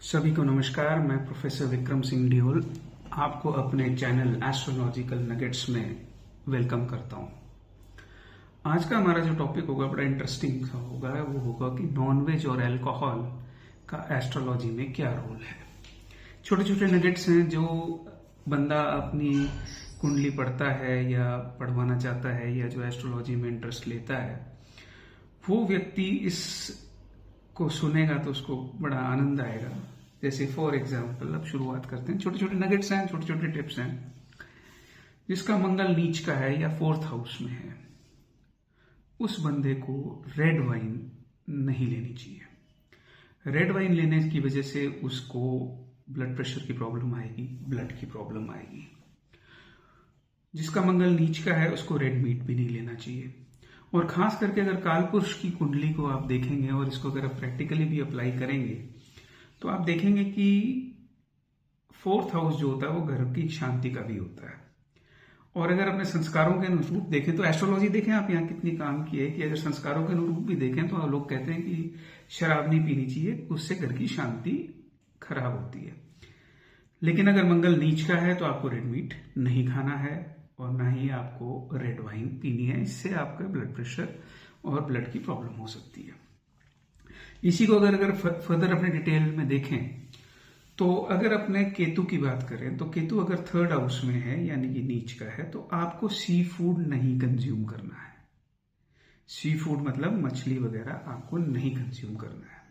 सभी को नमस्कार। मैं प्रोफेसर विक्रम सिंह डियोल आपको अपने चैनल एस्ट्रोलॉजिकल नगेट्स में वेलकम करता हूं। आज का हमारा जो टॉपिक होगा बड़ा इंटरेस्टिंग होगा। वो होगा कि नॉनवेज और अल्कोहल का एस्ट्रोलॉजी में क्या रोल है। छोटे छोटे नगेट्स हैं जो बंदा अपनी कुंडली पढ़ता है या पढ़वाना चाहता है या जो एस्ट्रोलॉजी में इंटरेस्ट लेता है, वो व्यक्ति इस को सुनेगा तो उसको बड़ा आनंद आएगा। जैसे फॉर एग्जाम्पल अब शुरुआत करते हैं। छोटे छोटे नगेट्स हैं, छोटे छोटे टिप्स हैं। जिसका मंगल नीच का है या 4th हाउस में है, उस बंदे को रेड वाइन नहीं लेनी चाहिए। रेड वाइन लेने की वजह से उसको ब्लड प्रेशर की प्रॉब्लम आएगी, ब्लड की प्रॉब्लम आएगी। जिसका मंगल नीच का है उसको रेड मीट भी नहीं लेना चाहिए। और खास करके अगर कालपुरुष की कुंडली को आप देखेंगे और इसको अगर आप प्रैक्टिकली भी अप्लाई करेंगे तो आप देखेंगे कि 4th हाउस जो होता है वो घर की शांति का भी होता है। और अगर अपने संस्कारों के अनुरूप देखें तो एस्ट्रोलॉजी देखें आप यहाँ कितनी काम की है कि अगर संस्कारों के अनुरूप भी देखें तो लोग कहते हैं कि शराब नहीं पीनी चाहिए, उससे घर की शांति खराब होती है। लेकिन अगर मंगल नीच का है तो आपको रेड मीट नहीं खाना है और ना ही आपको रेड वाइन पीनी है। इससे आपका ब्लड प्रेशर और ब्लड की प्रॉब्लम हो सकती है। इसी को अगर फर्दर अपने डिटेल में देखें तो अगर अपने केतु की बात करें तो केतु अगर 3rd हाउस में है यानी कि नीच का है तो आपको सी फूड नहीं कंज्यूम करना है। सी फूड मतलब मछली वगैरह आपको नहीं कंज्यूम करना है,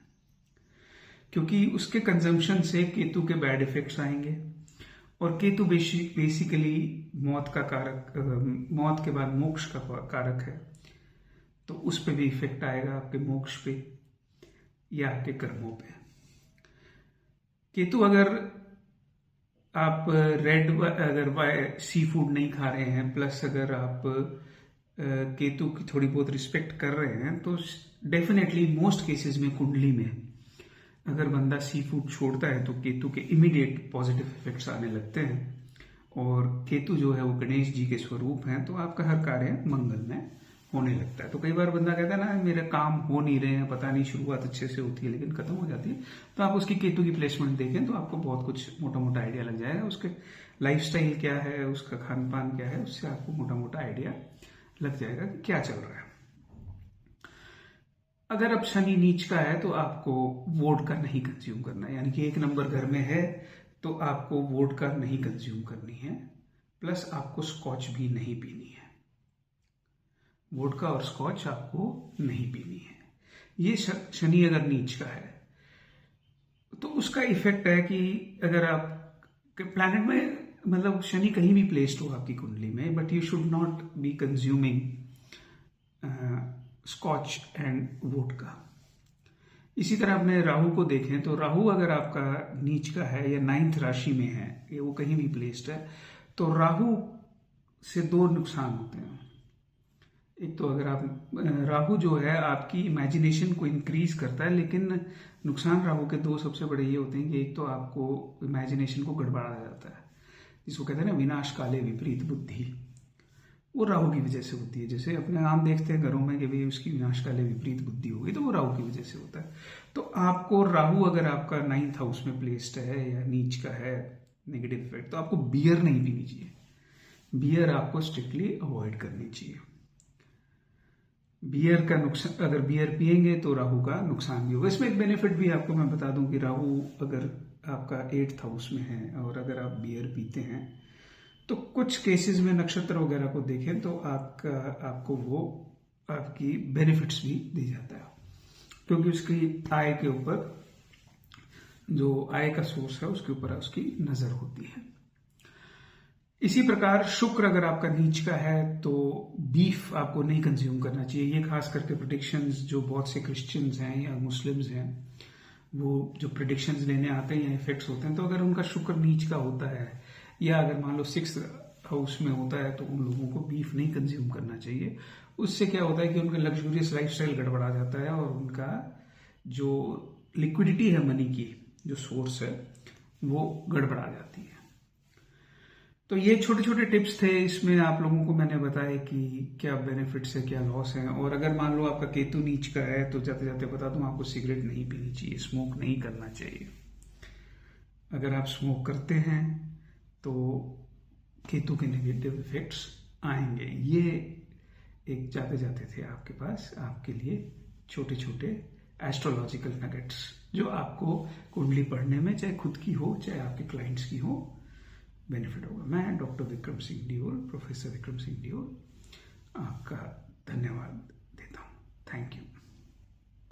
क्योंकि उसके कंजम्पशन से केतु के बैड इफेक्ट्स आएंगे। और केतु बेसिकली मौत का कारक, मौत के बाद मोक्ष का कारक है, तो उस पर भी इफेक्ट आएगा, आपके मोक्ष पे या आपके कर्मों पे। केतु अगर आप अगर सी फूड नहीं खा रहे हैं, प्लस अगर आप केतु की थोड़ी बहुत रिस्पेक्ट कर रहे हैं, तो डेफिनेटली मोस्ट केसेस में कुंडली में अगर बंदा सी फूड छोड़ता है तो केतु के इमीडिएट पॉजिटिव इफेक्ट्स आने लगते हैं। और केतु जो है वो गणेश जी के स्वरूप हैं, तो आपका हर कार्य मंगल में होने लगता है। तो कई बार बंदा कहता है ना मेरे काम हो नहीं रहे हैं, पता नहीं, शुरुआत अच्छे से होती है लेकिन खत्म हो जाती है। तो आप उसकी केतु की प्लेसमेंट देखें तो आपको बहुत कुछ मोटा मोटा आइडिया लग जाएगा। उसके लाइफस्टाइल क्या है, उसका खान पान क्या है, उससे आपको मोटा मोटा आइडिया लग जाएगा कि क्या चल रहा है। अगर अब शनि नीच का है तो आपको वोडका नहीं कंज्यूम करना है, यानी कि 1 नंबर घर में है तो आपको वोडका नहीं कंज्यूम करनी है, प्लस आपको स्कॉच भी नहीं पीनी है। वोडका और स्कॉच आपको नहीं पीनी है। ये शनि अगर नीच का है तो उसका इफेक्ट है कि अगर आप प्लैनेट में, मतलब शनि कहीं भी प्लेस्ड हो आपकी कुंडली में, but you should not be consuming scotch and vodka. इसी तरह अपने राहु को देखें तो राहु अगर आपका नीच का है या 9th राशि में है, ये वो कहीं भी प्लेस्ड है, तो राहु से 2 नुकसान होते हैं। एक तो अगर आप राहु जो है आपकी इमेजिनेशन को इंक्रीज करता है, लेकिन नुकसान राहु के 2 सबसे बड़े ये होते हैं कि एक तो आपको इमेजिनेशन को गड़बड़ा जाता है, जिसको कहते हैं ना विनाश काले विपरीत बुद्धि, वो राहु की वजह से होती है। जैसे अपने आम देखते हैं घरों में कि भाई उसकी विनाश काले विपरीत बुद्धि हो गई, तो वो राहु की वजह से होता है। तो आपको राहु अगर आपका 9th हाउस में प्लेस्ड है या नीच का है, नेगेटिव इफेक्ट, तो आपको बियर नहीं पीनी चाहिए। बियर आपको स्ट्रिक्टली अवॉइड करनी चाहिए। बियर का नुकसान, अगर बियर पिएंगे तो राहु का नुकसान भी होगा। इसमें एक बेनिफिट भी आपको मैं बता दूं कि राहु अगर आपका 8th हाउस में है और अगर आप बियर पीते हैं तो कुछ केसेस में नक्षत्र वगैरह को देखें तो आपको वो आपकी बेनिफिट्स भी दी जाता है, क्योंकि उसकी आय के ऊपर, जो आय का सोर्स है उसके ऊपर उसकी नजर होती है। इसी प्रकार शुक्र अगर आपका नीच का है तो बीफ आपको नहीं कंज्यूम करना चाहिए। ये खास करके प्रेडिक्शंस जो बहुत से क्रिश्चियंस हैं या मुस्लिम्स हैं, वो जो प्रेडिक्शंस लेने आते हैं या इफेक्ट्स होते हैं, तो अगर उनका शुक्र नीच का होता है या अगर मान लो 6th हाउस में होता है तो उन लोगों को बीफ नहीं कंज्यूम करना चाहिए। उससे क्या होता है कि उनका लग्जूरियस लाइफस्टाइल गड़बड़ा जाता है और उनका जो लिक्विडिटी है मनी की, जो सोर्स है, वो गड़बड़ा जाती है। तो ये छोटे छोटे टिप्स थे, इसमें आप लोगों को मैंने बताया कि क्या बेनिफिट्स है, क्या लॉस है। और अगर मान लो आपका केतु नीच का है तो जाते जाते बता दूं, आपको सिगरेट नहीं पीनी चाहिए, स्मोक नहीं करना चाहिए। अगर आप स्मोक करते हैं तो केतु के नेगेटिव इफेक्ट्स आएंगे। ये एक जाते जाते थे आपके पास, आपके लिए छोटे छोटे एस्ट्रोलॉजिकल नगेट्स जो आपको कुंडली पढ़ने में, चाहे खुद की हो चाहे आपके क्लाइंट्स की हो, बेनिफिट होगा। मैं डॉक्टर विक्रम सिंह डियोल, प्रोफेसर विक्रम सिंह डियोल, आपका धन्यवाद देता हूँ। Thank you.